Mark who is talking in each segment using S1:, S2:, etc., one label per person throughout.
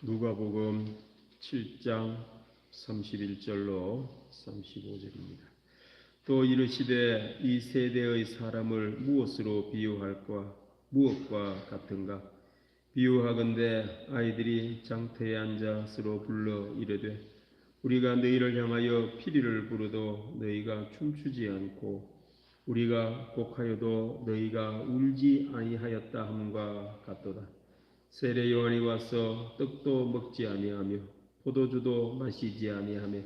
S1: 누가복음 7장 31절로 35절입니다. 또 이르시되 이 세대의 사람을 무엇으로 비유할까? 무엇과 같은가? 비유하건대 아이들이 장터에 앉아 서로 불러 이르되 우리가 너희를 향하여 피리를 부르도 너희가 춤추지 않고 우리가 곡하여도 너희가 울지 아니하였다 함과 같도다. 세례 요한이 와서 떡도 먹지 아니하며 포도주도 마시지 아니하며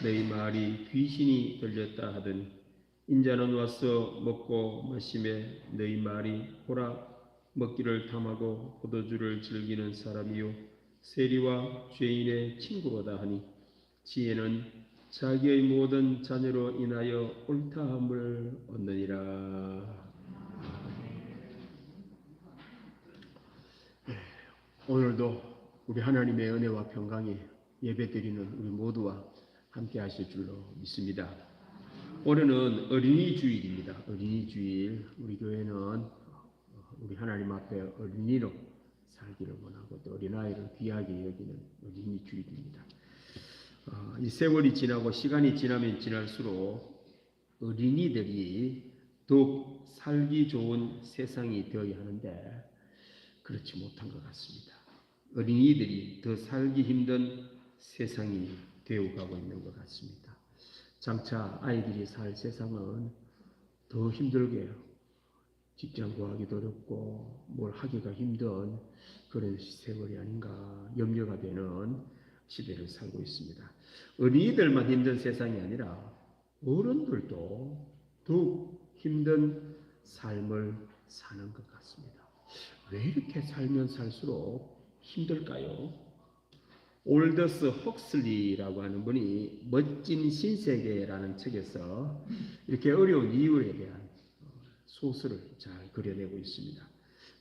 S1: 너희 말이 귀신이 들렸다 하더니 인자는 와서 먹고 마시매 너희 말이 보라 먹기를 탐하고 포도주를 즐기는 사람이요 세리와 죄인의 친구로다 하니 지혜는 자기의 모든 자녀로 인하여 옳다함을 얻느니라. 오늘도 우리 하나님의 은혜와 평강이 예배드리는 우리 모두와 함께 하실 줄로 믿습니다. 올해는 어린이 주일입니다. 어린이 주일. 우리 교회는 우리 하나님 앞에 어린이로 살기를 원하고 또 어린아이를 귀하게 여기는 어린이 주일입니다. 이 세월이 지나고 시간이 지나면 지날수록 어린이들이 더욱 살기 좋은 세상이 되어야 하는데 그렇지 못한 것 같습니다. 어린이들이 더 살기 힘든 세상이 되어가고 있는 것 같습니다. 장차 아이들이 살 세상은 더 힘들게 직장 구하기도 어렵고 뭘 하기가 힘든 그런 세월이 아닌가 염려가 되는 시대를 살고 있습니다. 어린이들만 힘든 세상이 아니라 어른들도 더욱 힘든 삶을 사는 것 같습니다. 왜 이렇게 살면 살수록 힘들까요? 올더스 헉슬리라고 하는 분이 멋진 신세계라는 책에서 이렇게 어려운 이유에 대한 소설을 잘 그려내고 있습니다.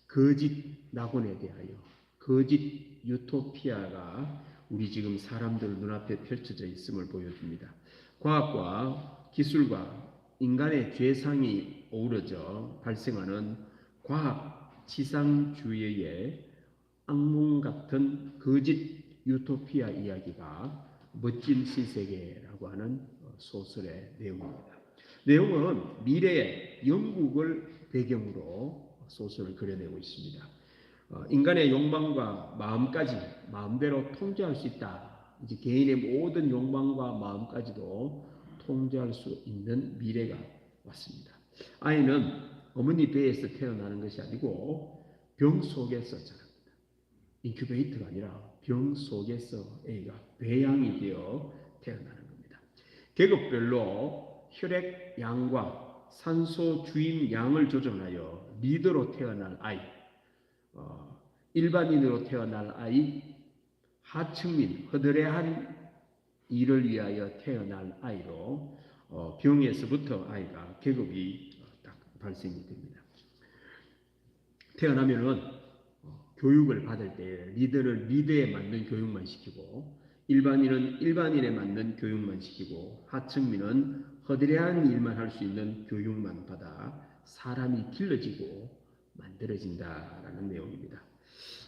S1: 거짓 낙원에 대하여 거짓 유토피아가 우리 지금 사람들 눈앞에 펼쳐져 있음을 보여줍니다. 과학과 기술과 인간의 죄상이 어우러져 발생하는 과학 지상주의의 악몽 같은 거짓 유토피아 이야기가 멋진 신세계라고 하는 소설의 내용입니다. 내용은 미래의 영국을 배경으로 소설을 그려내고 있습니다. 인간의 욕망과 마음까지 마음대로 통제할 수 있다. 이제 개인의 모든 욕망과 마음까지도 통제할 수 있는 미래가 왔습니다. 아이는 어머니 배에서 태어나는 것이 아니고 병 속에서 자랍니다. 인큐베이터가 아니라 병 속에서 애가 배양이 되어 태어나는 겁니다. 계급별로 혈액 양과 산소 주임 양을 조정하여 리더로 태어날 아이, 일반인으로 태어날 아이, 하층민, 허드레한 일을 위하여 태어날 아이로 병에서부터 아이가 계급이 딱 발생이 됩니다. 태어나면은 교육을 받을 때 리더는 리더에 맞는 교육만 시키고 일반인은 일반인에 맞는 교육만 시키고 하층민은 허드레한 일만 할 수 있는 교육만 받아 사람이 길러지고 만들어진다라는 내용입니다.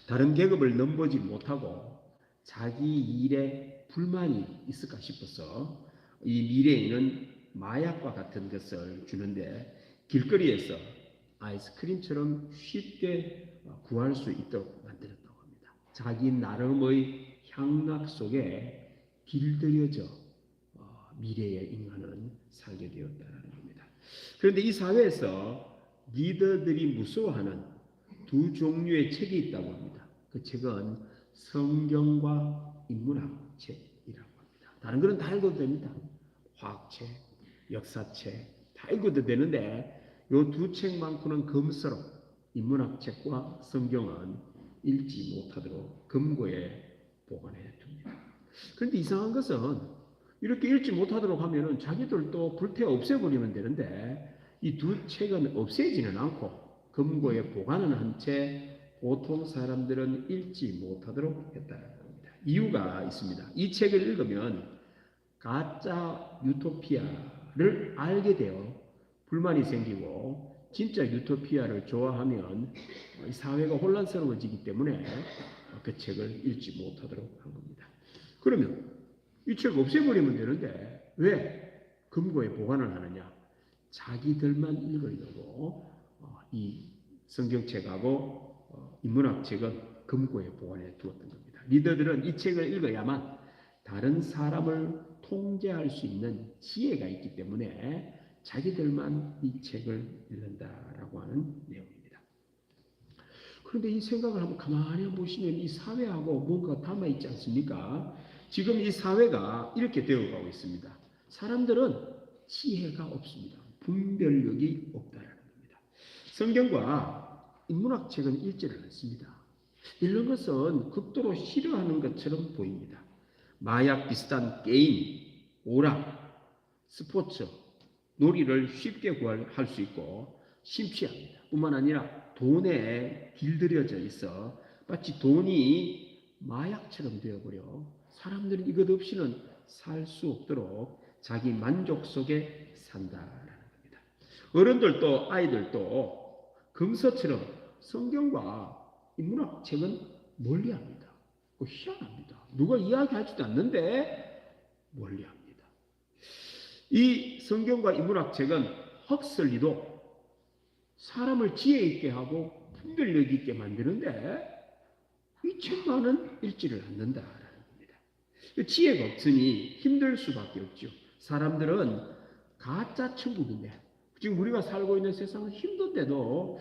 S1: 다른 계급을 넘보지 못하고 자기 일에 불만이 있을까 싶어서 이 미래에는 마약과 같은 것을 주는데 길거리에서 아이스크림처럼 쉽게 구할 수 있도록 만들었다고 합니다. 자기 나름의 향락 속에 길들여져 미래의 인간은 살게 되었다는 겁니다. 그런데 이 사회에서 리더들이 무서워하는 두 종류의 책이 있다고 합니다. 그 책은 성경과 인문학 책이라고 합니다. 다른 거는 다 읽어도 됩니다. 화학책, 역사책 다 읽어도 되는데 이 두 책만큼은 검서로 인문학 책과 성경은 읽지 못하도록 금고에 보관해 둡니다. 그런데 이상한 것은 이렇게 읽지 못하도록 하면은 자기들도 불태워 없애버리면 되는데 이 두 책은 없애지는 않고 금고에 보관은 한 채 보통 사람들은 읽지 못하도록 했다는 겁니다. 이유가 있습니다. 이 책을 읽으면 가짜 유토피아를 알게 되어 불만이 생기고 진짜 유토피아를 좋아하면 사회가 혼란스러워지기 때문에 그 책을 읽지 못하도록 한 겁니다. 그러면 이 책 없애버리면 되는데 왜 금고에 보관을 하느냐? 자기들만 읽으려고 이 성경책하고 인문학책은 금고에 보관해 두었던 겁니다. 리더들은 이 책을 읽어야만 다른 사람을 통제할 수 있는 지혜가 있기 때문에 자기들만 이 책을 읽는다라고 하는 내용입니다. 그런데 이 생각을 한번 가만히 보시면 이 사회하고 뭔가 닮아있지 않습니까? 지금 이 사회가 이렇게 되어가고 있습니다. 사람들은 지혜가 없습니다. 분별력이 없다라는 겁니다. 성경과 인문학책은 일치를 않습니다. 이런 것은 극도로 싫어하는 것처럼 보입니다. 마약 비슷한 게임, 오락, 스포츠, 놀이를 쉽게 구할 수 있고 심취합니다. 뿐만 아니라 돈에 길들여져 있어 마치 돈이 마약처럼 되어버려 사람들은 이것 없이는 살 수 없도록 자기 만족 속에 산다라는 겁니다. 어른들도 아이들도 금서처럼 성경과 인문학책은 멀리합니다. 희한합니다. 누가 이야기하지도 않는데 멀리합니다. 이 성경과 인문학책은 헉슬리도 사람을 지혜 있게 하고 분별력 있게 만드는데 이 책만은 읽지를 않는다라는 겁니다. 지혜가 없으니 힘들 수밖에 없죠. 사람들은 가짜 천국인데 지금 우리가 살고 있는 세상은 힘든데도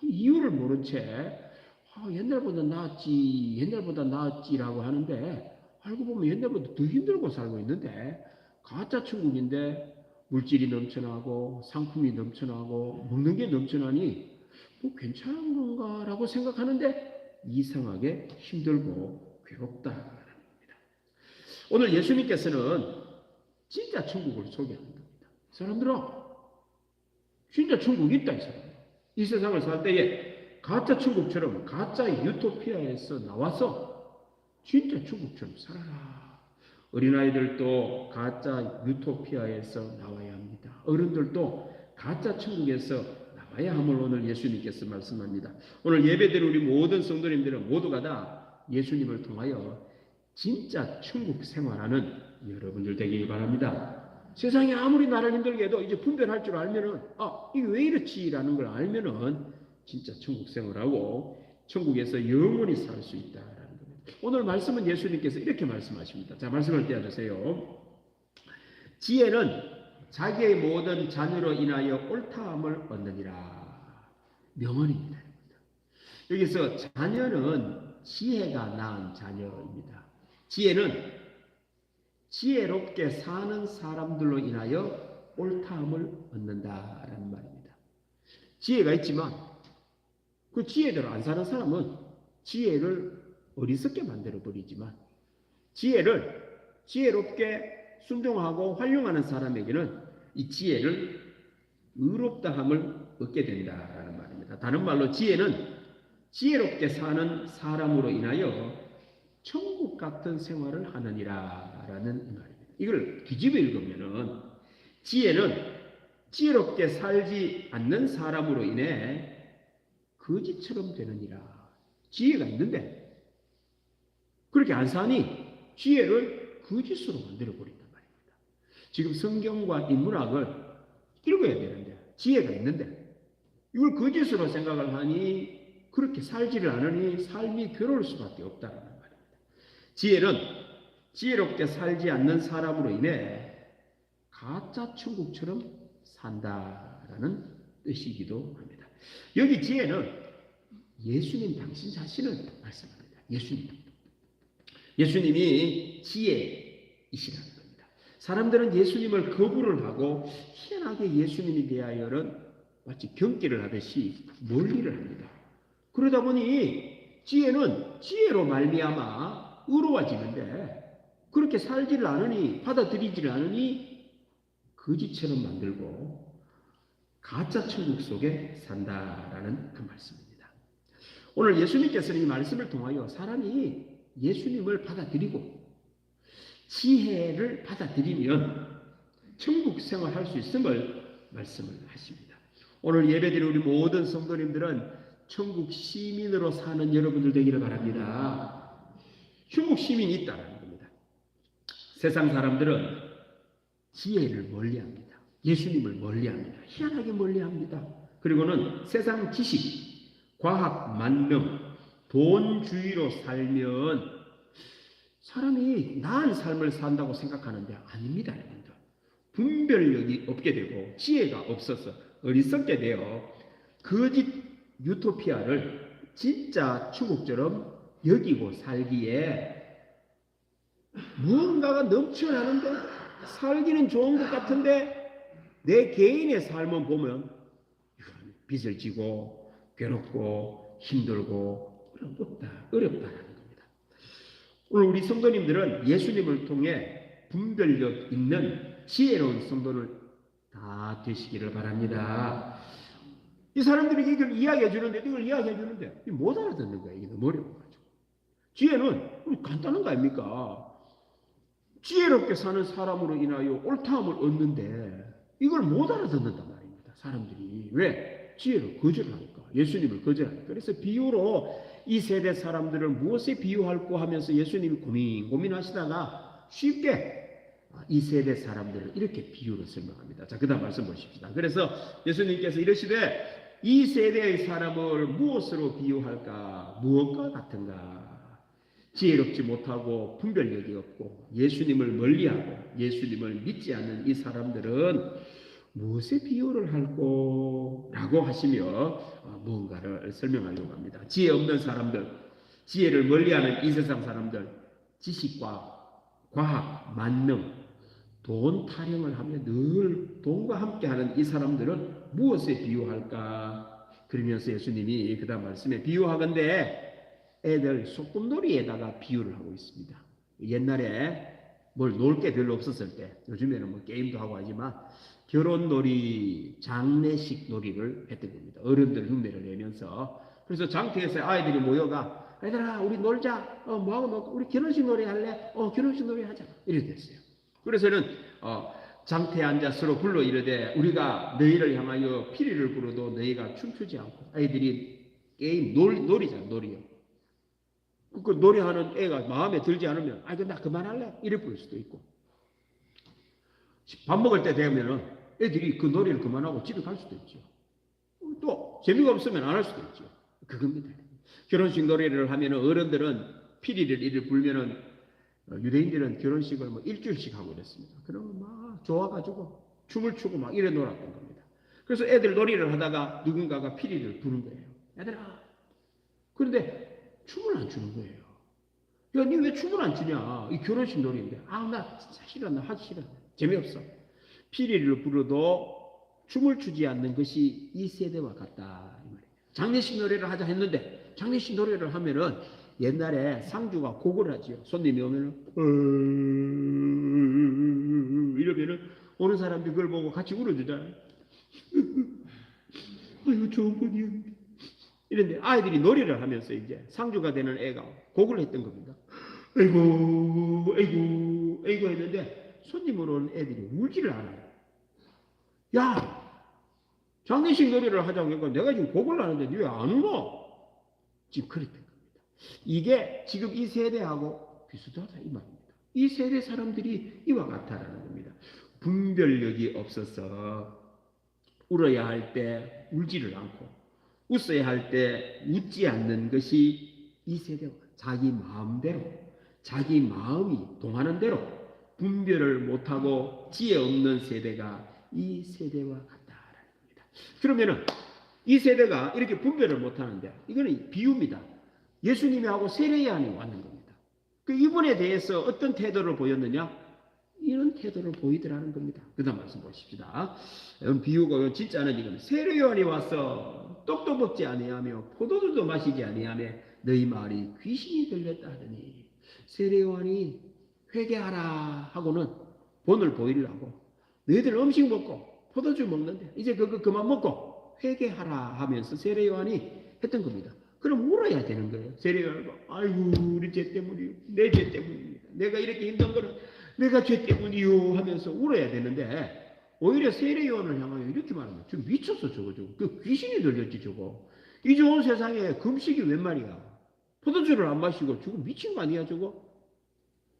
S1: 이유를 모른 채 옛날보다 나았지라고 하는데 알고 보면 옛날보다 더 힘들고 살고 있는데 가짜 천국인데 물질이 넘쳐나고 상품이 넘쳐나고 먹는 게 넘쳐나니 뭐 괜찮은 건가라고 생각하는데 이상하게 힘들고 괴롭다라는 겁니다. 오늘 예수님께서는 진짜 천국을 소개하는 겁니다. 사람들아, 진짜 천국이 있다. 이 사람. 이 세상을 살 때에 가짜 천국처럼 가짜 유토피아에서 나와서 진짜 천국처럼 살아라. 어린아이들도 가짜 유토피아에서 나와야 합니다. 어른들도 가짜 천국에서 나와야 함을 오늘 예수님께서 말씀합니다. 오늘 예배드린 우리 모든 성도님들은 모두가 다 예수님을 통하여 진짜 천국 생활하는 여러분들 되길 바랍니다. 세상이 아무리 나를 힘들게 해도 이제 분별할 줄 알면은 이게 왜 이렇지라는 걸 알면은 진짜 천국 생활하고 천국에서 영원히 살 수 있다라는 겁니다. 오늘 말씀은 예수님께서 이렇게 말씀하십니다. 자, 말씀을 떼어주세요. 지혜는 자기의 모든 자녀로 인하여 옳다함을 얻느니라. 명언입니다. 여기서 자녀는 지혜가 낳은 자녀입니다. 지혜는 지혜롭게 사는 사람들로 인하여 옳다함을 얻는다라는 말입니다. 지혜가 있지만 그 지혜대로 안 사는 사람은 지혜를 어리석게 만들어버리지만 지혜를 지혜롭게 순종하고 활용하는 사람에게는 이 지혜를 의롭다함을 얻게 된다라는 말입니다. 다른 말로 지혜는 지혜롭게 사는 사람으로 인하여 천국 같은 생활을 하느니라라는 말입니다. 이걸 뒤집어 읽으면은 지혜는 지혜롭게 살지 않는 사람으로 인해 거지처럼 되느니라. 지혜가 있는데 그렇게 안 사니 지혜를 거짓으로 만들어버린단 말입니다. 지금 성경과 인문학을 읽어야 되는데 지혜가 있는데 이걸 거짓으로 생각을 하니 그렇게 살지를 않으니 삶이 괴로울 수밖에 없다는 말입니다. 지혜는 지혜롭게 살지 않는 사람으로 인해 가짜 천국처럼 산다라는 뜻이기도 합니다. 여기 지혜는 예수님 당신 자신을 말씀합니다. 예수님이 지혜이시라는 겁니다. 사람들은 예수님을 거부를 하고 희한하게 예수님에 대하여는 마치 경기를 하듯이 멀리를 합니다. 그러다 보니 지혜는 지혜로 말미암아 의로워지는데 그렇게 살지를 않으니 받아들이지를 않으니 거지처럼 만들고 가짜 천국 속에 산다라는 그 말씀입니다. 오늘 예수님께서는 이 말씀을 통하여 사람이 예수님을 받아들이고 지혜를 받아들이면 천국 생활할 수 있음을 말씀을 하십니다. 오늘 예배드린 우리 모든 성도님들은 천국 시민으로 사는 여러분들 되기를 바랍니다. 천국 시민이 있다는 겁니다. 세상 사람들은 지혜를 멀리합니다. 예수님을 멀리합니다. 희한하게 멀리합니다. 그리고는 세상 지식, 과학, 만능, 돈주의로 살면 사람이 나은 삶을 산다고 생각하는데 아닙니다. 여러분들. 분별력이 없게 되고 지혜가 없어서 어리석게 되어 거짓 유토피아를 진짜 천국처럼 여기고 살기에 무언가가 넘쳐나는데 살기는 좋은 것 같은데 내 개인의 삶은 보면 빚을 지고 괴롭고 힘들고 어렵다라는 겁니다. 오늘 우리 성도님들은 예수님을 통해 분별력 있는 지혜로운 성도를 다 되시기를 바랍니다. 이 사람들이 이걸 이야기해 주는데 못 알아듣는 거예요. 이게 너무 어려워가지고. 지혜는 간단한 거 아닙니까? 지혜롭게 사는 사람으로 인하여 옳다함을 얻는데 이걸 못 알아듣는단 말입니다. 사람들이. 왜? 지혜로 거절하니까. 예수님을 거절하니까. 그래서 비유로 이 세대 사람들을 무엇에 비유할까 하면서 예수님이 고민하시다가 쉽게 이 세대 사람들을 이렇게 비유로 설명합니다. 자, 그 다음 말씀 보십시다. 그래서 예수님께서 이러시되 이 세대의 사람을 무엇으로 비유할까? 무엇과 같은가? 지혜롭지 못하고 분별력이 없고 예수님을 멀리하고 예수님을 믿지 않는 이 사람들은 무엇에 비유를 할꼬? 라고 하시며 무언가를 설명하려고 합니다. 지혜 없는 사람들, 지혜를 멀리하는 이 세상 사람들, 지식과 과학, 만능, 돈 타령을 하며 늘 돈과 함께하는 이 사람들은 무엇에 비유할까? 그러면서 예수님이 그 다음 말씀에 비유하건대 애들 소꿉놀이에다가 비유를 하고 있습니다. 옛날에 뭘 놀 게 별로 없었을 때, 요즘에는 뭐 게임도 하고 하지만 결혼놀이, 장례식 놀이를 했던 겁니다. 어른들 흉내를 내면서. 그래서 장터에서 아이들이 모여가 얘들아 우리 놀자. 뭐하고 놀까? 우리 결혼식 놀이 할래? 결혼식 놀이 하자. 이렇게 됐어요. 그래서는 장터에 앉아 서로 불러 이르되 우리가 너희를 향하여 피리를 부르도 너희가 춤추지 않고 아이들이 게임 놀이요. 그 노래하는 애가 마음에 들지 않으면 나 그만할래? 이래 부를 수도 있고 밥 먹을 때 되면은 애들이 그 놀이를 그만하고 집에 갈 수도 있죠. 또 재미가 없으면 안 할 수도 있죠. 그겁니다. 결혼식 놀이를 하면은 어른들은 피리를 이를 불면은 유대인들은 결혼식을 뭐 일주일씩 하고 그랬습니다. 그러면 막 좋아가지고 춤을 추고 막 이래 놀았던 겁니다. 그래서 애들 놀이를 하다가 누군가가 피리를 부는 거예요. 얘들아. 그런데 춤을 안 추는 거예요. 야, 니 왜 춤을 안 추냐? 이 결혼식 놀이인데. 나 진짜 싫어. 나 하기 싫어. 재미없어. 피리를 불어도 춤을 추지 않는 것이 이 세대와 같다. 이 말이에요. 장례식 노래를 하자 했는데 장례식 노래를 하면은 옛날에 상주가 곡을 하지요. 손님이 오면은 이러면은 오는 사람들이 그걸 보고 같이 울어주잖아요. 아유 좋은 분이었는데. 이런데 아이들이 놀이를 하면서 이제 상주가 되는 애가 곡을 했던 겁니다. 아이고 했는데 손님으로 오는 애들이 울지를 않아요. 야, 장례식 놀이를 하자고 하니까 내가 지금 곡을 하는데 니 왜 안 울어? 지금 그랬던 겁니다. 이게 지금 이 세대하고 비슷하다 이 말입니다. 이 세대 사람들이 이와 같다라는 겁니다. 분별력이 없어서 울어야 할 때 울지를 않고 웃어야 할 때 웃지 않는 것이 이 세대와 자기 마음대로 자기 마음이 동하는 대로 분별을 못하고 지혜 없는 세대가 이 세대와 같다라는 겁니다. 그러면은 이 세대가 이렇게 분별을 못하는데 이거는 비유입니다. 예수님이 하고 세례요한이 왔는 겁니다. 그 이분에 대해서 어떤 태도를 보였느냐? 이런 태도를 보이더라는 겁니다. 그 다음 말씀 보십시다. 이건 비유고 진짜는 이건 세례요한이 와서 떡도 먹지 아니하며 포도주도 마시지 아니하며 너희 말이 귀신이 들렸다 하더니 세례요한이 회개하라 하고는 본을 보이려고 너희들 음식 먹고 포도주 먹는데 이제 그거 그만 먹고 회개하라 하면서 세례요한이 했던 겁니다. 그럼 울어야 되는 거예요. 세례요한이 아이고 우리 죄 때문이요. 내 죄 때문입니다. 내가 이렇게 힘든 거는 내가 죄 때문이요 하면서 울어야 되는데 오히려 세례요한을 향하여 이렇게 말합니다. 지금 미쳤어 저거. 그 귀신이 들렸지 저거. 이 좋은 세상에 금식이 웬 말이야? 포도주를 안 마시고 저거 미친 거 아니야 저거?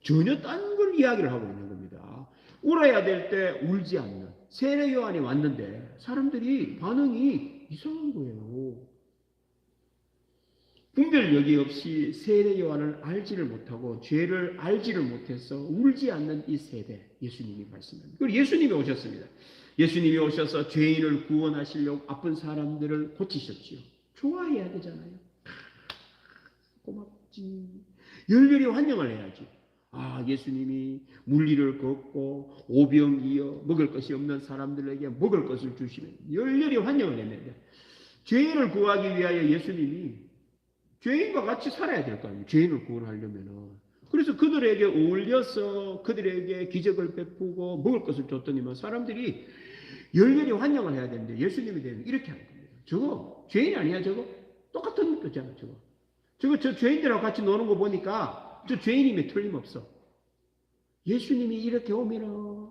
S1: 전혀 딴 걸 이야기를 하고 있는 겁니다. 울어야 될 때 울지 않는 세례 요한이 왔는데 사람들이 반응이 이상한 거예요. 분별력이 없이 세례 요한을 알지를 못하고 죄를 알지를 못해서 울지 않는 이 세대, 예수님이 말씀합니다. 그리고 예수님이 오셨습니다. 예수님이 오셔서 죄인을 구원하시려고 아픈 사람들을 고치셨지요. 좋아해야 되잖아요. 고맙지. 열렬히 환영을 해야지. 아, 예수님이 물리를 걷고 오병이어 먹을 것이 없는 사람들에게 먹을 것을 주시면 열렬히 환영을 했는데, 죄인을 구하기 위하여 예수님이 죄인과 같이 살아야 될 거 아니에요. 죄인을 구원하려면은. 그래서 그들에게 어울려서 그들에게 기적을 베푸고 먹을 것을 줬더니만 사람들이 열렬히 환영을 해야 되는데, 예수님이 되면 이렇게 하는 겁니다. 저거 죄인 아니야 저거? 똑같은 거잖아 저거. 저 죄인들하고 같이 노는 거 보니까 저 죄인임에 틀림없어. 예수님이 이렇게 오면은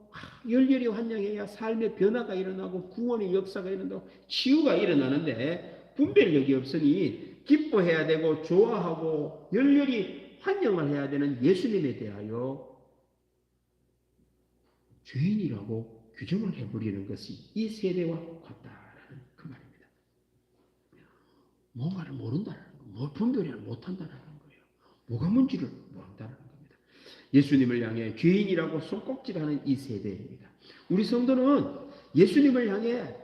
S1: 열렬히 환영해야 삶의 변화가 일어나고 구원의 역사가 일어나고 치유가 일어나는데, 분별력이 없으니 기뻐해야 되고 좋아하고 열렬히 환영을 해야 되는 예수님에 대하여 죄인이라고 규정을 해버리는 것이 이 세대와 같다라는 그 말입니다. 뭔가를 모른다는 거, 분별을 못한다는 거예요. 뭐가 뭔지를 모른다는 겁니다. 예수님을 향해 죄인이라고 손꼽질하는 이 세대입니다. 우리 성도는 예수님을 향해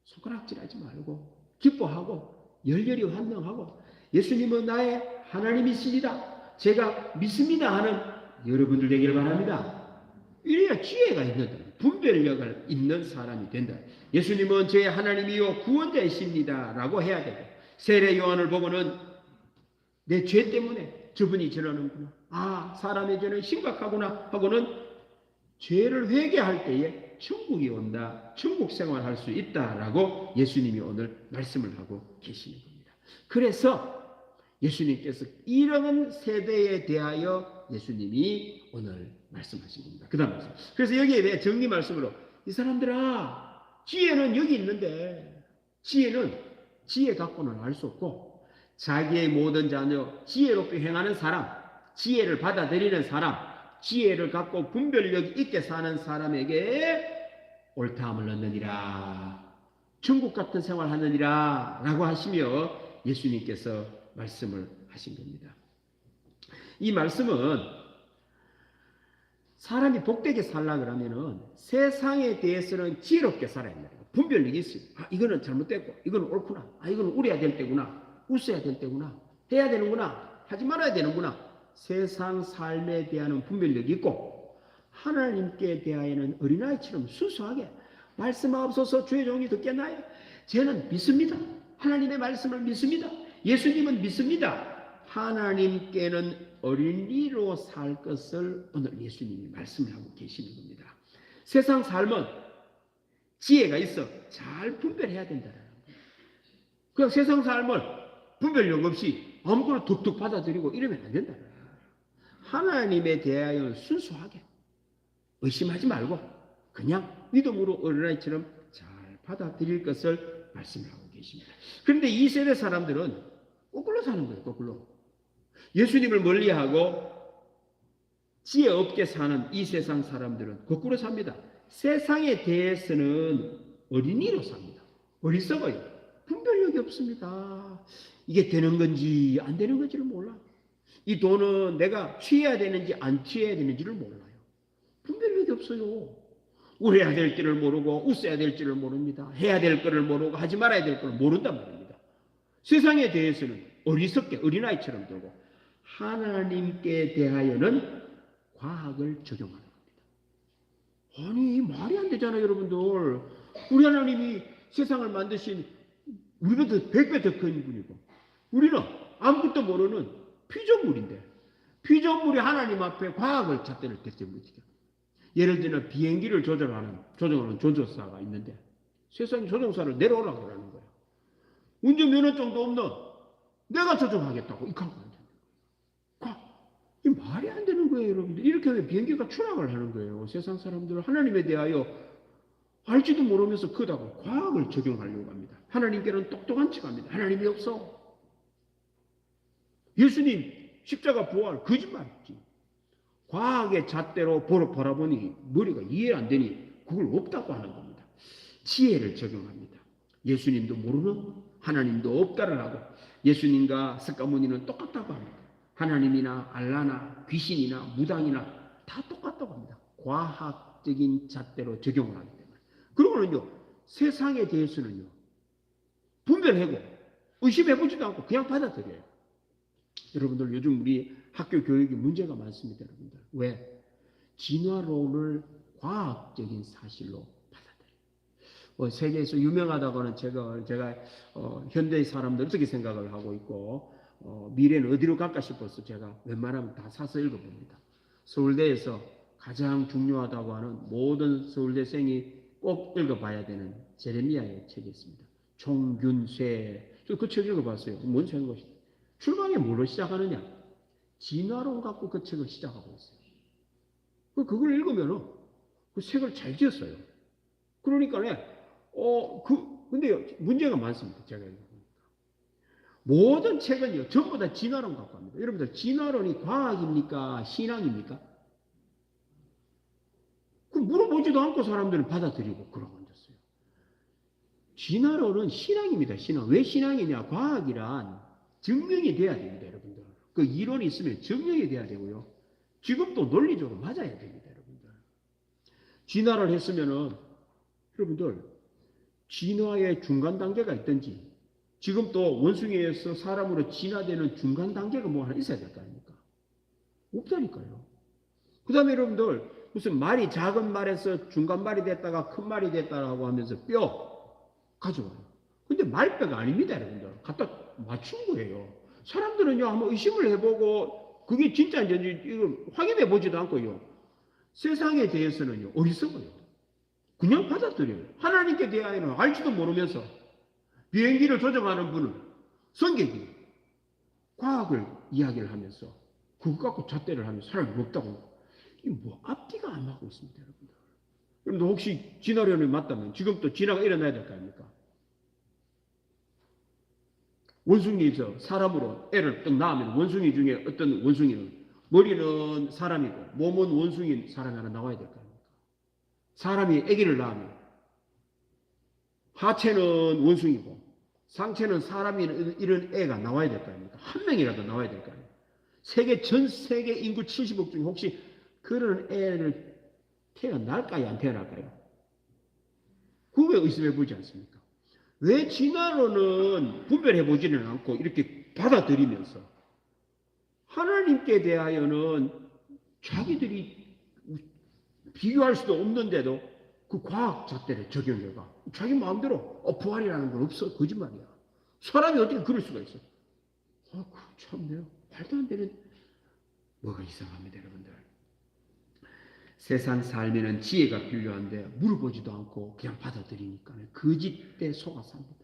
S1: 손가락질하지 말고 기뻐하고 열렬히 환영하고, 예수님은 나의 하나님이십니다, 제가 믿습니다 하는 여러분들 되기를 바랍니다. 이래야 지혜가 있는, 분별력을 있는 사람이 된다. 예수님은 제 하나님이요 구원자이십니다 라고 해야 되고, 세례 요한을 보고는 내 죄 때문에 저분이 저러는구나, 아 사람의 죄는 심각하구나 하고는 죄를 회개할 때에 천국이 온다, 천국 생활할 수 있다라고 예수님이 오늘 말씀을 하고 계시는 겁니다. 그래서 예수님께서 이런 세대에 대하여 예수님이 오늘 말씀하신 겁니다. 그 다음 말씀. 그래서 여기에 대해 정리 말씀으로, 이 사람들아, 지혜는 여기 있는데, 지혜 갖고는 알 수 없고, 자기의 모든 자녀 지혜롭게 행하는 사람, 지혜를 받아들이는 사람, 지혜를 갖고 분별력 있게 사는 사람에게 옳다함을 얻느니라, 천국 같은 생활하느니라 라고 하시며 예수님께서 말씀을 하신 겁니다. 이 말씀은 사람이 복되게 살려고 하면은 세상에 대해서는 지혜롭게 살아야 된다. 분별력이 있어요. 아, 이거는 잘못됐고, 이거는 옳구나. 아, 이거는 울어야 될 때구나. 웃어야 될 때구나. 해야 되는구나. 하지 말아야 되는구나. 세상 삶에 대한 분별력이 있고, 하나님께 대하여는 어린아이처럼 순수하게 말씀하옵소서 주의 종이 듣겠나요? 저는 믿습니다. 하나님의 말씀을 믿습니다. 예수님은 믿습니다. 하나님께는 어린이로 살 것을 오늘 예수님이 말씀을 하고 계시는 겁니다. 세상 삶은 지혜가 있어 잘 분별해야 된다는 거예요. 그냥 세상 삶을 분별력 없이 아무거나 툭툭 받아들이고 이러면 안 된다는 거예요. 하나님에 대하여 순수하게 의심하지 말고 그냥 믿음으로 어린아이처럼 잘 받아들일 것을 말씀하고 계십니다. 그런데 이 세대 사람들은 거꾸로 사는 거예요. 거꾸로. 예수님을 멀리하고 지혜 없게 사는 이 세상 사람들은 거꾸로 삽니다. 세상에 대해서는 어린이로 삽니다. 어리석어요. 분별력이 없습니다. 이게 되는 건지 안 되는 건지를 몰라. 이 돈은 내가 취해야 되는지 안 취해야 되는지를 몰라요. 분별력이 없어요. 울어야 될 줄을 모르고 웃어야 될 줄을 모릅니다. 해야 될 거를 모르고 하지 말아야 될 거를 모른단 말입니다. 세상에 대해서는 어리석게 어린아이처럼 들고, 하나님께 대하여는 과학을 적용하는 겁니다. 아니 말이 안 되잖아요. 여러분들, 우리 하나님이 세상을 만드신 우리보다 100배 더 큰 분이고, 우리는 아무것도 모르는 피조물인데, 피조물이 하나님 앞에 과학을 찾들을 때문에 못이죠. 예를 들면 비행기를 조정하는 조종사가 있는데 세상에 조종사를 내려오라고 그러는 거예요. 운전면허증도 없는 내가 조종하겠다고 이 갖고 앉았는 거예요. 이 말이 안 되는 거예요, 여러분들. 이렇게 하면 비행기가 추락을 하는 거예요. 세상 사람들은 하나님에 대하여 알지도 모르면서 그다고 과학을 적용하려고 합니다. 하나님께는 똑똑한 척합니다. 하나님이 없어. 예수님 십자가 부활 거짓말이지. 과학의 잣대로 바라보니 머리가 이해 안 되니 그걸 없다고 하는 겁니다. 지혜를 적용합니다. 예수님도 모르는 하나님도 없다를 하고 예수님과 석가모니는 똑같다고 합니다. 하나님이나 알라나 귀신이나 무당이나 다 똑같다고 합니다. 과학적인 잣대로 적용을 하기 때문에. 그러고는요, 세상에 대해서는요, 분별하고 의심해보지도 않고 그냥 받아들여요. 여러분들 요즘 우리 학교 교육이 문제가 많습니다. 여러분들. 왜? 진화론을 과학적인 사실로 받아들여요. 세계에서 유명하다고는 제가 현대의 사람들 어떻게 생각을 하고 있고 미래는 어디로 갈까 싶어서 제가 웬만하면 다 사서 읽어봅니다. 서울대에서 가장 중요하다고 하는 모든 서울대생이 꼭 읽어봐야 되는 제레미야의 책이 있습니다. 총균쇠. 그 책 읽어봤어요. 뭔 책인 것이죠? 출발이 뭘로 시작하느냐? 진화론 갖고 그 책을 시작하고 있어요. 그걸 읽으면은 그 책을 잘 지었어요. 그러니까 근데 문제가 많습니다. 제가 읽어보니까. 모든 책은요, 전부 다 진화론 갖고 합니다. 여러분들, 진화론이 과학입니까? 신앙입니까? 그 물어보지도 않고 사람들은 받아들이고 그러고 앉았어요. 진화론은 신앙입니다. 신앙. 왜 신앙이냐? 과학이란 증명이 돼야 됩니다, 여러분들. 그 이론이 있으면 증명이 돼야 되고요. 지금도 논리적으로 맞아야 됩니다, 여러분들. 진화를 했으면은, 여러분들, 진화의 중간 단계가 있든지, 지금 또 원숭이에서 사람으로 진화되는 중간 단계가 뭐 하나 있어야 될 거 아닙니까? 없다니까요. 그 다음에 여러분들, 무슨 말이 작은 말에서 중간 말이 됐다가 큰 말이 됐다라고 하면서 뼈 가져와요. 근데 말뼈가 아닙니다, 여러분들. 갖다 맞춘 거예요. 사람들은요, 한번 의심을 해보고, 그게 진짜인지 이거 확인해 보지도 않고요. 세상에 대해서는요, 어리석어요. 그냥 받아들여요. 하나님께 대하여는 알지도 모르면서 비행기를 조종하는 분은 성격이 과학을 이야기를 하면서 그거 갖고 잣대를 하면 사람이 없다고. 이게 뭐 앞뒤가 안 맞고 있습니다, 여러분들. 여러분들 혹시 진화론이 맞다면 지금 또 진화가 일어나야 될 거 아닙니까? 원숭이에서 사람으로 애를 딱 낳으면 원숭이 중에 어떤 원숭이는 머리는 사람이고 몸은 원숭이 사람이 하나 나와야 될 거 아닙니까? 사람이 아기를 낳으면 하체는 원숭이고 상체는 사람이 이런 애가 나와야 될 거 아닙니까? 한 명이라도 나와야 될 거 아닙니까? 전 세계 인구 70억 중에 혹시 그런 애를 태어날까요? 안 태어날까요? 그거 왜 의심해 보지 않습니까? 왜 진화론은 분별해 보지는 않고 이렇게 받아들이면서 하나님께 대하여는 자기들이 비교할 수도 없는데도 그 과학 잣대를 적용해가 자기 마음대로 부활이라는 건 없어. 거짓말이야. 사람이 어떻게 그럴 수가 있어? 참네요. 말도 안 되는 뭐가 이상합니다, 여러분들. 세상 삶에는 지혜가 필요한데 물어보지도 않고 그냥 받아들이니까 거짓에 속아 삽니다.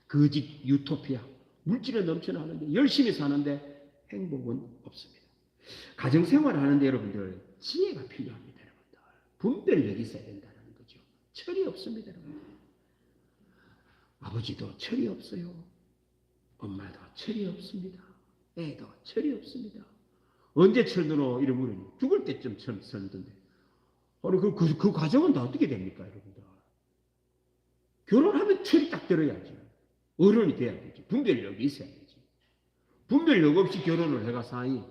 S1: 거짓 유토피아. 물질은 넘쳐나는데 열심히 사는데 행복은 없습니다. 가정생활 하는데 여러분들 지혜가 필요합니다, 여러분들. 분별력이 있어야 된다는 거죠. 철이 없습니다, 여러분들. 아버지도 철이 없어요. 엄마도 철이 없습니다. 애도 철이 없습니다. 언제 철드노 이러면 죽을 때쯤 철드는데 아니, 그 과정은 다 어떻게 됩니까, 여러분들? 결혼하면 철이 딱 들어야지. 어른이 돼야 되지. 분별력이 있어야 되지. 분별력 없이 결혼을 해가 사이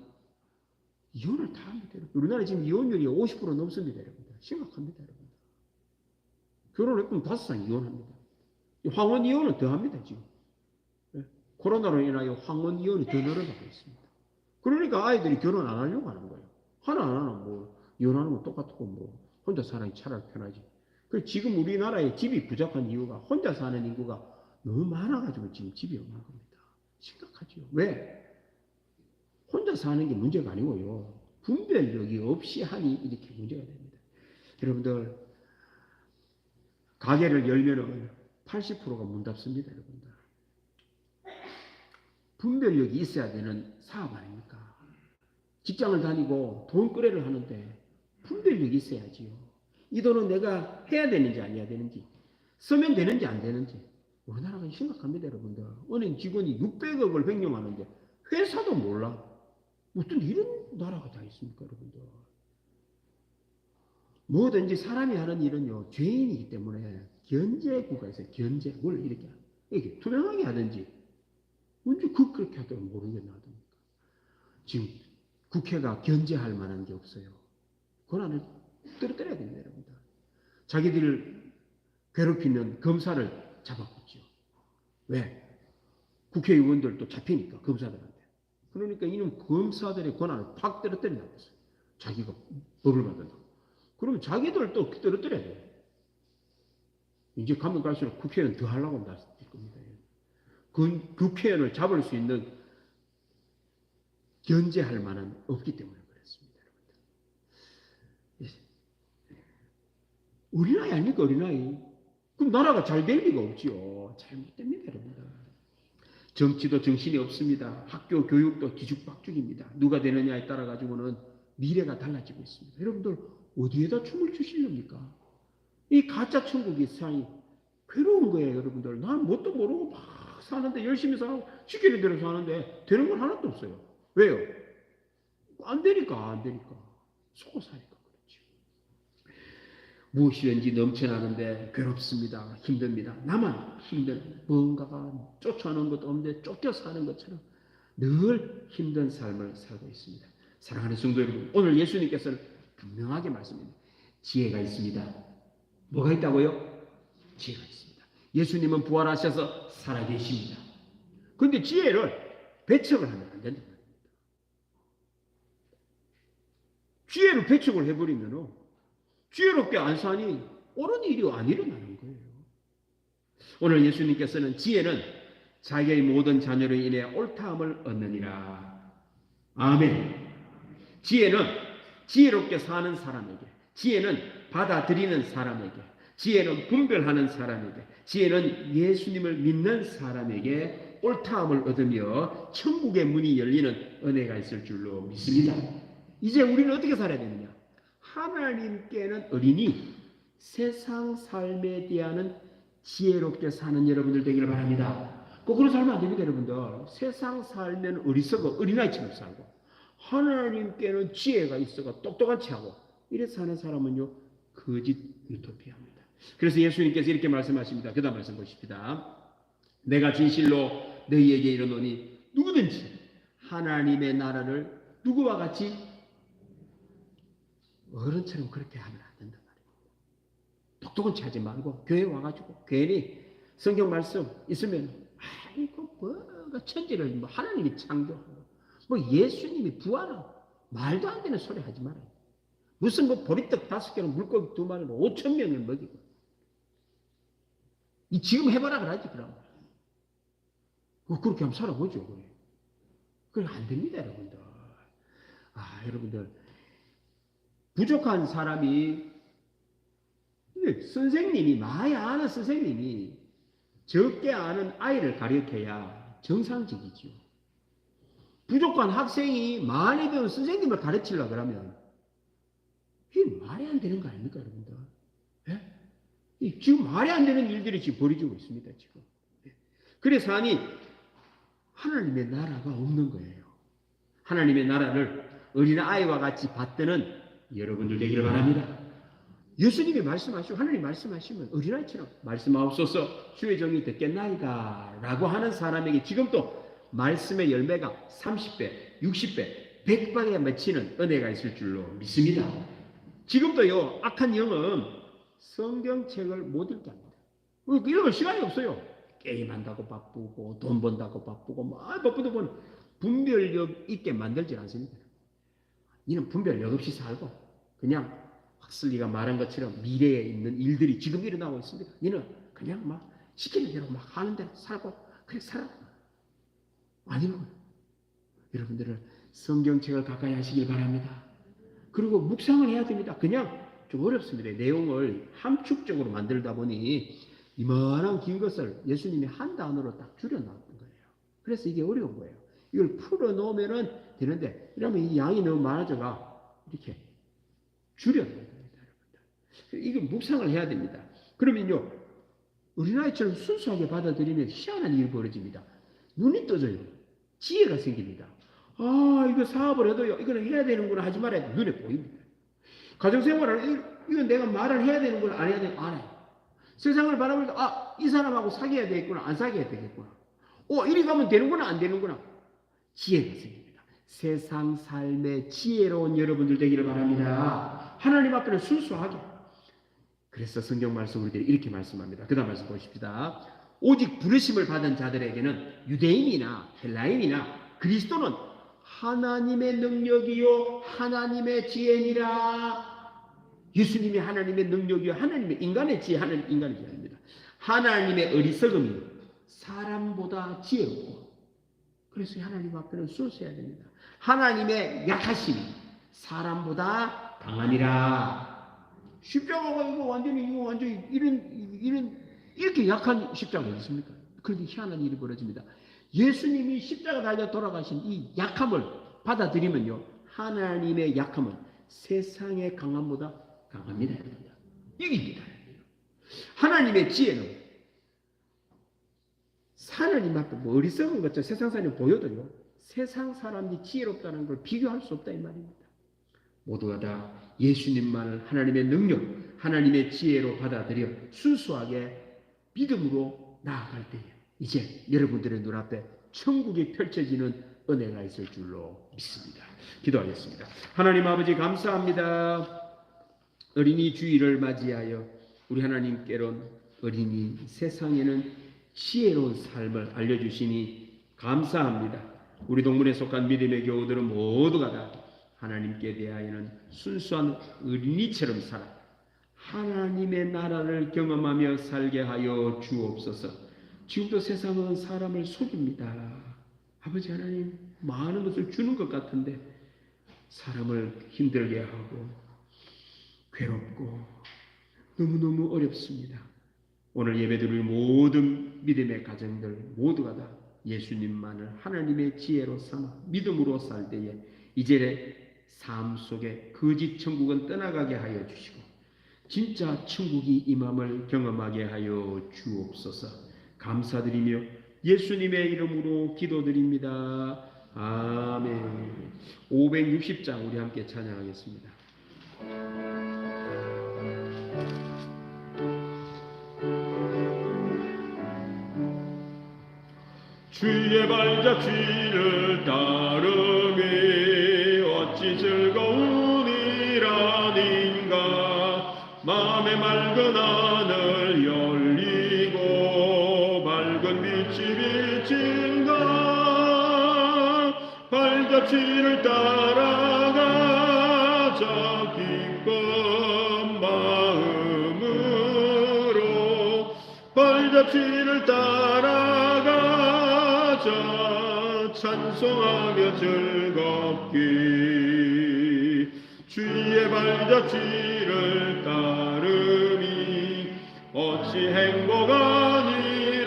S1: 이혼을 다 합니다. 우리나라 지금 이혼율이 50% 넘습니다, 여러분들. 심각합니다, 여러분들. 결혼했으면 5살 이혼합니다. 황혼 이혼은 더 합니다, 지금. 코로나로 인하여 황혼 이혼이 더 늘어나고 있습니다. 그러니까 아이들이 결혼 안 하려고 하는 거예요. 하나 안 하나 뭐 이혼하는 건 똑같고 뭐 혼자 사는 게 차라리 편하지. 그래서 지금 우리나라에 집이 부족한 이유가 혼자 사는 인구가 너무 많아가지고 지금 집이 없는 겁니다. 심각하죠. 왜? 혼자 사는 게 문제가 아니고요. 분별력이 없이 하니 이렇게 문제가 됩니다. 여러분들 가게를 열면은 80%가 문 닫습니다, 여러분들. 분별력이 있어야 되는 사업 아닙니까? 직장을 다니고 돈거래를 하는데 분별력이 있어야지요. 이 돈은 내가 해야 되는지 안 해야 되는지, 쓰면 되는지 안 되는지, 우리나라가 심각합니다, 여러분들. 은행 직원이 600억을 횡령하는데 회사도 몰라. 어떤 이런 나라가 다 있습니까, 여러분들? 뭐든지 사람이 하는 일은요, 죄인이기 때문에 견제구가 있어요. 견제. 뭘 이렇게 투명하게 하든지, 언제 그렇게 하다가 모르겠나 하든가. 지금 국회가 견제할 만한 게 없어요. 권한을 떨어뜨려야 됩니다, 여러분들. 자기들을 괴롭히는 검사를 잡아먹죠. 왜? 국회의원들도 잡히니까, 검사들한테. 그러니까 이는 검사들의 권한을 팍 떨어뜨린다고 했어요. 자기가 법을 만든다고. 그러면 자기들도 떨어뜨려야 돼요. 이제 가면 갈수록 국회의원 더 하려고 할 겁니다. 국회의원을 잡을 수 있는 견제할 만한 없기 때문에 그렇습니다. 어린아이 아닙니까, 어린아이? 그럼 나라가 잘 될 리가 없지요. 잘못됩니다, 여러분들. 정치도 정신이 없습니다. 학교 교육도 뒤죽박죽입니다. 누가 되느냐에 따라 가지고는 미래가 달라지고 있습니다. 여러분들 어디에다 춤을 추시렵니까? 이 가짜 천국이 세상이 괴로운 거예요, 여러분들. 난 뭣도 모르고 막 사는데 열심히 살고 시키는 대로 사는데 되는 건 하나도 없어요. 왜요? 안 되니까. 속고 사니까 그렇죠. 무엇이든지 넘쳐나는데 괴롭습니다. 힘듭니다. 나만 힘든 뭔가가 쫓아오는 것도 없는데 쫓겨 사는 것처럼 늘 힘든 삶을 살고 있습니다. 사랑하는 성도 여러분, 오늘 예수님께서는 분명하게 말씀합니다. 지혜가 있습니다. 뭐가 있다고요? 지혜가 있습니다. 예수님은 부활하셔서 살아계십니다. 그런데 지혜를 배척을 하면 안 된다. 지혜를 배척을 해버리면 지혜롭게 안 사니 옳은 일이 안 일어나는 거예요. 오늘 예수님께서는 지혜는 자기의 모든 자녀로 인해 옳다함을 얻느니라. 아멘. 지혜는 지혜롭게 사는 사람에게, 지혜는 받아들이는 사람에게, 지혜는 분별하는 사람에게, 지혜는 예수님을 믿는 사람에게 옳다함을 얻으며 천국의 문이 열리는 은혜가 있을 줄로 믿습니다. 이제 우리는 어떻게 살아야 되느냐? 하나님께는 어린이 세상 삶에 대한 지혜롭게 사는 여러분들 되기를 바랍니다. 거꾸로 살면 안 됩니다, 여러분들. 세상 살면 어리석어 어린아이처럼 살고 하나님께는 지혜가 있어가 똑똑한 체하고 이래서 사는 사람은요 거짓 유토피아입니다. 그래서 예수님께서 이렇게 말씀하십니다. 그 다음 말씀 보십시다. 내가 진실로 너희에게 이르노니 누구든지 하나님의 나라를 누구와 같이 어른처럼 그렇게 하면 안 된단 말이에요. 똑똑한 체 하지 말고 교회 와가지고 괜히 성경 말씀 있으면 아이고 뭐가 천지를 뭐 하나님이 창조하고 뭐 예수님이 부활하고 말도 안 되는 소리 하지 말아요. 무슨 뭐 보리떡 5개로 물고기 2마리로 5,000명을 먹이고 이 지금 해봐라 그러지 그럼. 그렇게 한번 살아보죠. 그래 안 됩니다, 여러분들. 여러분들 부족한 사람이 선생님이 많이 아는 선생님이 적게 아는 아이를 가르쳐야 정상적이죠. 부족한 학생이 많이 배운 선생님을 가르치려고 그러면 이게 말이 안 되는 거 아닙니까, 여러분들? 예? 지금 말이 안 되는 일들이 지금 벌어지고 있습니다, 지금. 그래서 하나님의 나라가 없는 거예요. 하나님의 나라를 어린아이와 같이 받드는 여러분들 되기를 바랍니다. 예수님이 말씀하시고 하나님 말씀하시면 어린아이처럼 말씀하옵소서 주의 종이 듣겠나이다 라고 하는 사람에게 지금도 말씀의 열매가 30배, 60배, 100배에 맺히는 은혜가 있을 줄로 믿습니다. 지금도요 악한 영은 성경책을 못 읽게 합니다. 읽을 시간이 없어요. 게임한다고 바쁘고 돈 번다고 바쁘고 바쁘다 보면 분별력 있게 만들지 않습니다. 이는 분별력 없이 살고 그냥 왁슬리가 말한 것처럼 미래에 있는 일들이 지금 일어나고 있습니다. 이는 그냥 막 시키는 대로 막 하는 대로 살고 그렇게 살아. 아니면 여러분들은 성경책을 가까이 하시길 바랍니다. 그리고 묵상을 해야 됩니다. 그냥 좀 어렵습니다. 내용을 함축적으로 만들다 보니 이만한 긴 것을 예수님이 한 단어로 딱 줄여놨던 거예요. 그래서 이게 어려운 거예요. 이걸 풀어놓으면 되는데 이러면 이 양이 너무 많아져가 이렇게 줄여놓는 겁니다. 이걸 묵상을 해야 됩니다. 그러면요 어린아이처럼 순수하게 받아들이면 희한한 일이 벌어집니다. 눈이 떠져요. 지혜가 생깁니다. 아, 이거 사업을 해도요, 이거는 해야 되는구나 하지 말아야 돼. 눈에 보입니다. 가정생활을, 이건 내가 말을 해야 되는구나, 안 해야 되는구나, 알아요. 세상을 바라보면서, 아, 이 사람하고 사귀어야 되겠구나, 안 사귀어야 되겠구나. 이리 가면 되는구나, 안 되는구나. 지혜가 생깁니다. 세상 삶에 지혜로운 여러분들 되기를 바랍니다. 하나님 앞에는 순수하게. 그래서 성경 말씀 우리들이 이렇게 말씀합니다. 그 다음 말씀 보십시다. 오직 부르심을 받은 자들에게는 유대인이나 헬라인이나 그리스도는 하나님의 능력이요 하나님의 지혜니라. 예수님이 하나님의 능력이요 하나님의 인간의 지혜, 하나님 인간의 지혜입니다. 하나님의 어리석음이 사람보다 지혜롭고, 그래서 하나님 앞에는 순수해야 됩니다. 하나님의 약하심이 사람보다 강하니라. 십자가가 이거 완전히 이렇게 약한 십자가가 있습니까? 그런데 희한한 일이 벌어집니다. 예수님이 십자가 달려 돌아가신 이 약함을 받아들이면요, 하나님의 약함은 세상의 강함보다 강합니다. 이깁니다. 하나님의 지혜는 하나님 앞에 어리석은 것처럼 세상 사람이 보여도요, 세상 사람이 지혜롭다는 걸 비교할 수 없다 이 말입니다. 모두가 다 예수님만을 하나님의 능력, 하나님의 지혜로 받아들여 순수하게 믿음으로 나아갈 때에 이제 여러분들의 눈앞에 천국이 펼쳐지는 은혜가 있을 줄로 믿습니다. 기도하겠습니다. 하나님 아버지 감사합니다. 어린이 주일을 맞이하여 우리 하나님께로는 어린이 세상에는 지혜로운 삶을 알려주시니 감사합니다. 우리 동문에 속한 믿음의 교우들은 모두가 다 하나님께 대하여는 순수한 어린이처럼 살아 하나님의 나라를 경험하며 살게 하여 주옵소서. 지금도 세상은 사람을 속입니다. 아버지 하나님, 많은 것을 주는 것 같은데 사람을 힘들게 하고 괴롭고 너무너무 어렵습니다. 오늘 예배드릴 모든 믿음의 가정들 모두가 다 예수님만을 하나님의 지혜로 삼아 믿음으로 살 때에 이제 삶 속에 거짓 천국은 떠나가게 하여 주시고 진짜 천국이 임함을 경험하게 하여 주옵소서. 감사드리며 예수님의 이름으로 기도드립니다. 아멘. 560장 우리 함께 찬양하겠습니다. 주의 발자취를 따르니 어찌 즐거운 일아닌가. 맘에 맑은 하늘 열리고 밝은 빛이 비친다. 발자취를 따라가자 기쁜 마음으로. 발자취를 따라가자 찬송하며 즐겁게. 주의 발자취를 따르니 어찌 행복 아니라닌가.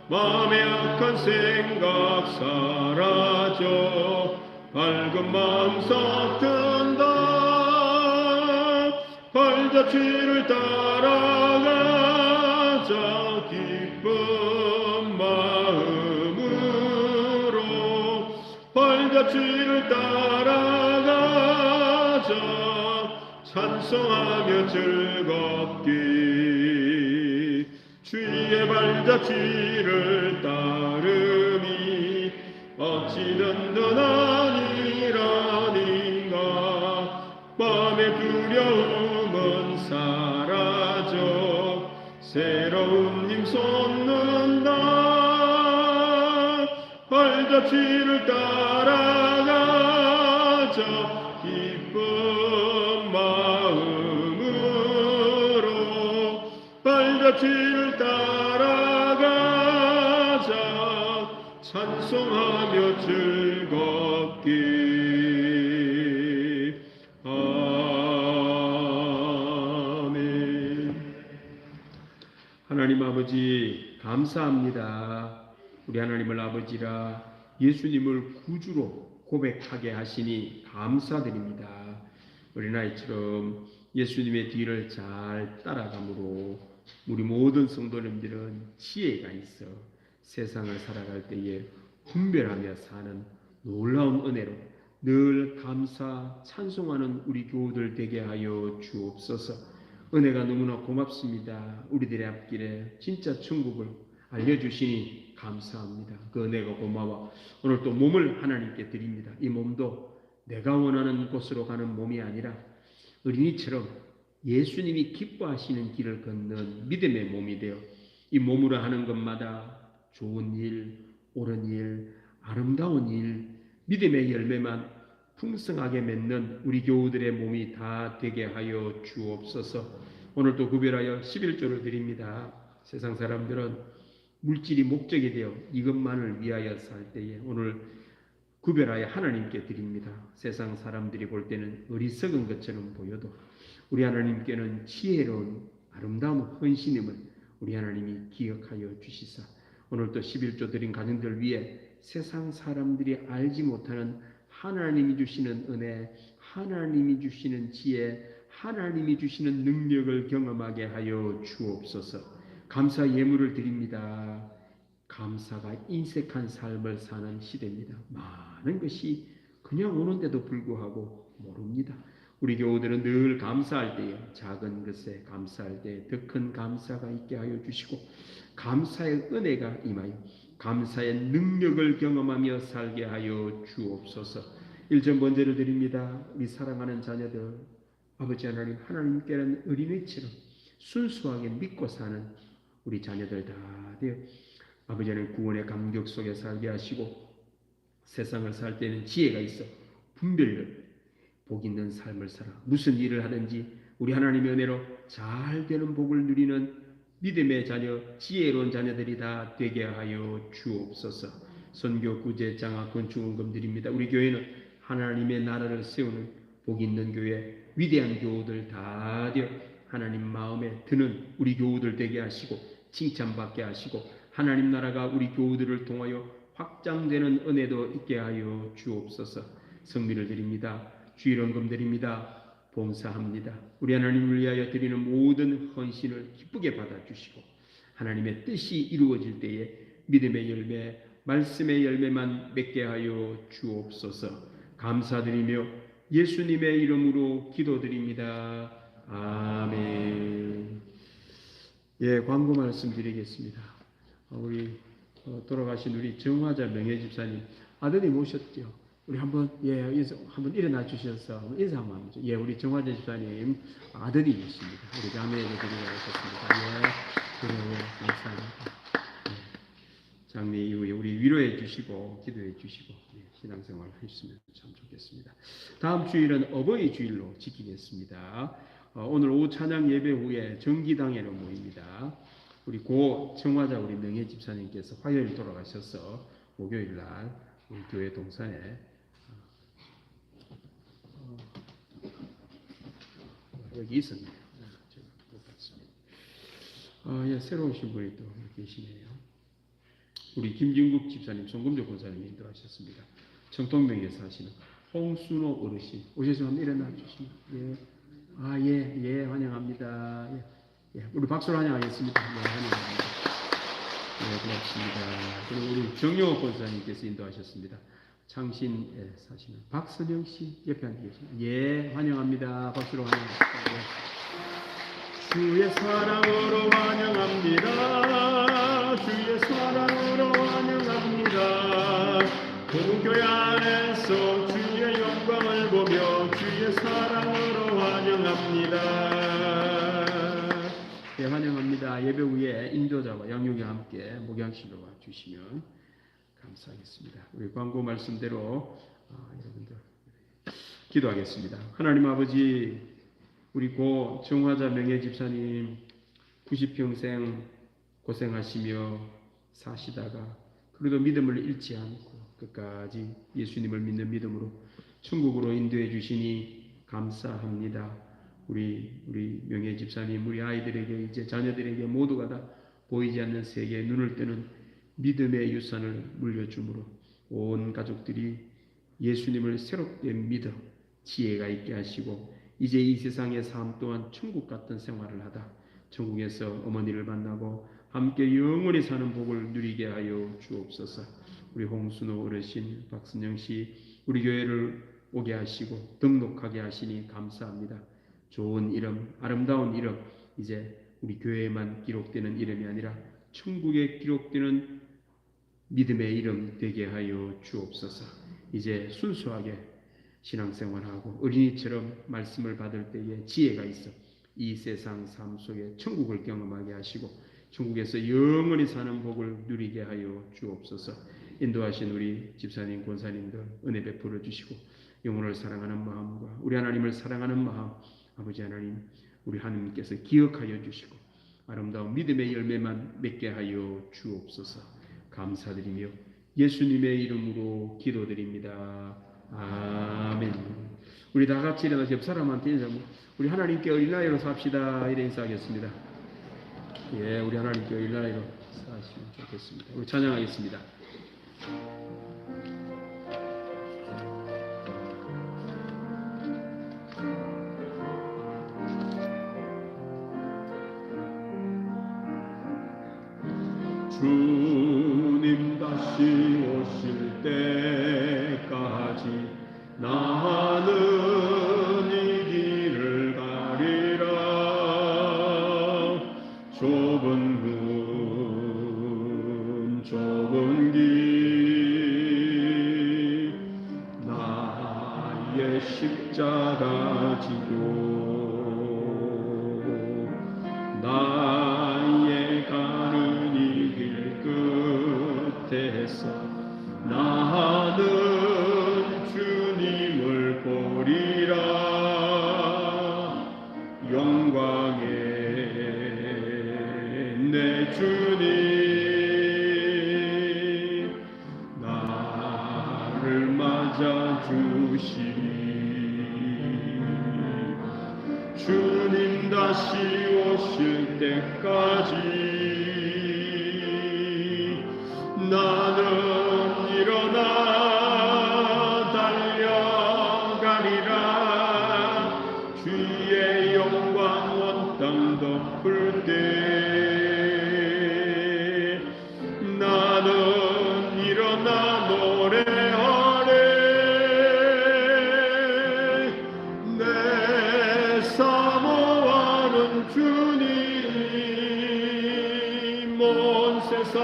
S1: 마음의 악한 생각 사라져 밝은 마음 싹튼다. 발자취를 따라가자 기쁜 마음으로. 발자취를 따라가자 찬송하며 즐겁게. 주의 발자취를 따르니 어찌 든든하니라닌가. 마음의 두려움은 사라져 새로운 힘 솟는다. 발자취를 따라가자 기쁜 마음으로. 발자취를 따라가자 찬송하며 즐겁게. 아멘. 하나님 아버지 감사합니다. 우리 하나님을 아버지라 예수님을 구주로 고백하게 하시니 감사드립니다. 어린아이처럼 예수님의 뒤를 잘 따라가므로 우리 모든 성도님들은 지혜가 있어 세상을 살아갈 때에 분별하며 사는 놀라운 은혜로 늘 감사 찬송하는 우리 교우들 되게 하여 주옵소서. 은혜가 너무나 고맙습니다. 우리들의 앞길에 진짜 천국을 알려주시니 감사합니다. 그 은혜가 고마워. 오늘 또 몸을 하나님께 드립니다. 이 몸도 내가 원하는 곳으로 가는 몸이 아니라 어린이처럼 예수님이 기뻐하시는 길을 걷는 믿음의 몸이 되어 이 몸으로 하는 것마다 좋은 일, 옳은 일, 아름다운 일, 믿음의 열매만 풍성하게 맺는 우리 교우들의 몸이 다 되게 하여 주옵소서. 오늘도 구별하여 11조를 드립니다. 세상 사람들은 물질이 목적이 되어 이것만을 위하여 살 때에 오늘 구별하여 하나님께 드립니다. 세상 사람들이 볼 때는 어리석은 것처럼 보여도 우리 하나님께는 지혜로운 아름다운 헌신임을 우리 하나님이 기억하여 주시사 오늘도 11조 드린 가정들 위해 세상 사람들이 알지 못하는 하나님이 주시는 은혜, 하나님이 주시는 지혜, 하나님이 주시는 능력을 경험하게 하여 주옵소서. 감사 예물을 드립니다. 감사가 인색한 삶을 사는 시대입니다. 많은 것이 그냥 오는데도 불구하고 모릅니다. 우리 교우들은 늘 감사할 때에 작은 것에 감사할 때에 더 큰 감사가 있게 하여 주시고 감사의 은혜가 임하여 감사의 능력을 경험하며 살게 하여 주옵소서. 1점 번제를 드립니다. 우리 사랑하는 자녀들 아버지 하나님, 하나님께는 어린이처럼 순수하게 믿고 사는 우리 자녀들 다 되어 아버지 하나님 구원의 감격 속에 살게 하시고 세상을 살 때는 지혜가 있어 분별력 복 있는 삶을 살아 무슨 일을 하든지 우리 하나님의 은혜로 잘 되는 복을 누리는 믿음의 자녀, 지혜로운 자녀들이 다 되게 하여 주옵소서. 선교, 구제, 장학, 건축원금 드립니다. 우리 교회는 하나님의 나라를 세우는 복 있는 교회, 위대한 교우들 다 되어 하나님 마음에 드는 우리 교우들 되게 하시고 칭찬받게 하시고 하나님 나라가 우리 교우들을 통하여 확장되는 은혜도 있게 하여 주옵소서. 성미를 드립니다. 주일원금 드립니다. 봉사합니다. 우리 하나님을 위하여 드리는 모든 헌신을 기쁘게 받아주시고 하나님의 뜻이 이루어질 때에 믿음의 열매, 말씀의 열매만 맺게 하여 주옵소서. 감사드리며 예수님의 이름으로 기도드립니다. 아멘. 예, 광고 말씀드리겠습니다. 우리 돌아가신 우리 정화자 명예집사님 아드님 오셨죠? 우리 한번 한번 일어나 주셔서 인사 한번 하죠. 예, 우리 정화자 집사님 아드님이십니다. 우리 자매에게 드리고 오셨습니다. 예, 그래요, 감사합니다. 예, 장례 이후에 우리 위로해 주시고 기도해 주시고 신앙생활 하셨으면 참 좋겠습니다. 다음 주일은 어버이 주일로 지키겠습니다. 오늘 오후 찬양 예배 후에 정기당회로 모입니다. 우리 고 정화자 우리 명예 집사님께서 화요일 돌아가셔서 목요일 날 우리 교회 동산에 여기 있었네요. 제가 못 봤습니다. 예, 새로 오신 분이 또 계시네요. 우리 김진국 집사님, 송금조 권사님이 인도하셨습니다. 청통명에 사시는 홍순호 어르신 오셔서 한번 일어나 주시면 예, 환영합니다. 예, 우리 박수로 환영하겠습니다. 예, 환영합니다. 예, 고맙습니다. 그리고 우리 정용호 권사님께서 인도하셨습니다. 창신에 사시는 박선영 씨 옆에 앉아 계십니다. 예, 환영합니다. 박수로 환영합니다. 예. 주의 사랑으로 환영합니다. 주의 사랑으로 환영합니다. 공교회 안에서 주의 영광을 보며 주의 사랑으로 환영합니다. 예, 환영합니다. 예배 후에 인도자와 양육이 함께 목양실로 와주시면 감사하겠습니다. 우리 광고 말씀대로 여러분들 기도하겠습니다. 하나님 아버지, 우리 고 정화자 명예 집사님 90평생 고생하시며 사시다가 그래도 믿음을 잃지 않고 끝까지 예수님을 믿는 믿음으로 천국으로 인도해 주시니 감사합니다. 우리 명예 집사님, 우리 아이들에게 이제 자녀들에게 모두가 다 보이지 않는 세계에 눈을 뜨는 믿음의 유산을 물려주므로 온 가족들이 예수님을 새롭게 믿어 지혜가 있게 하시고 이제 이 세상의 삶 또한 천국 같은 생활을 하다 천국에서 어머니를 만나고 함께 영원히 사는 복을 누리게 하여 주옵소서. 우리 홍순호 어르신, 박순영 씨, 우리 교회를 오게 하시고 등록하게 하시니 감사합니다. 좋은 이름, 아름다운 이름, 이제 우리 교회에만 기록되는 이름이 아니라 천국에 기록되는 믿음의 이름 되게 하여 주옵소서. 이제 순수하게 신앙생활하고 어린이처럼 말씀을 받을 때에 지혜가 있어 이 세상 삶 속에 천국을 경험하게 하시고 천국에서 영원히 사는 복을 누리게 하여 주옵소서. 인도하신 우리 집사님, 권사님들 은혜 베풀어 주시고 영혼을 사랑하는 마음과 우리 하나님을 사랑하는 마음, 아버지 하나님, 우리 하나님께서 기억하여 주시고 아름다운 믿음의 열매만 맺게 하여 주옵소서. 감사드리며 예수님의 이름으로 기도드립니다. 아멘. 우리 다 같이 일어나서 옆 사람한테 인사. 우리 하나님께 어린아이로 삽시다. 이래 인사하겠습니다. 예, 우리 하나님께 어린아이로 사시면 좋겠습니다. 우리 찬양하겠습니다. 주님 다시 오실 때까지 나는 이 길을 가리라. 좁은 문 좁은 길 나의 십자가 지고 나의 가는 이 길 끝에서 나는 주님을 보리라. 영광의 내 주님 나를 맞아 주시리. 주님 다시 오실 때까지 나는 일어나 달려가리라. 주의 영광 온 땅 덮을 때 나는 일어나 노래하네. 내 사모하는 주님 먼 세상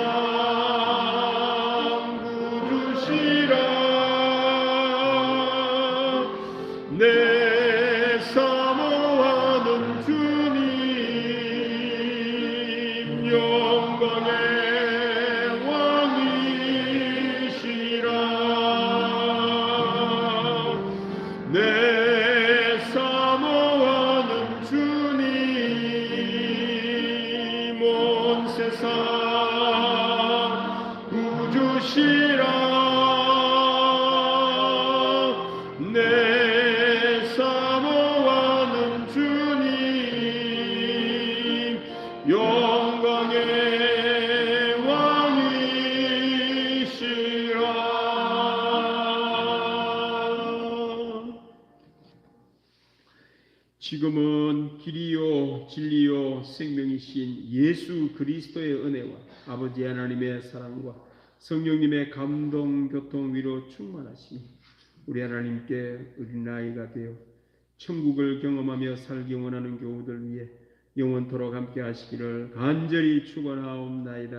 S1: 내 사모하는 주님 영광의 왕이시라. 내 사모하는 주님 온 세상 구주시라. 내 사모하는 주님 영광의 왕이시라. 지금은 길이요 진리요 생명이신 예수 그리스도의 은혜와 아버지 하나님의 사랑과 성령님의 감동 교통 위로 충만하시니 우리 하나님께 어린아이가 되어 천국을 경험하며 살기 원하는 교우들 위해 영원토록 함께 하시기를 간절히 축원하옵나이다.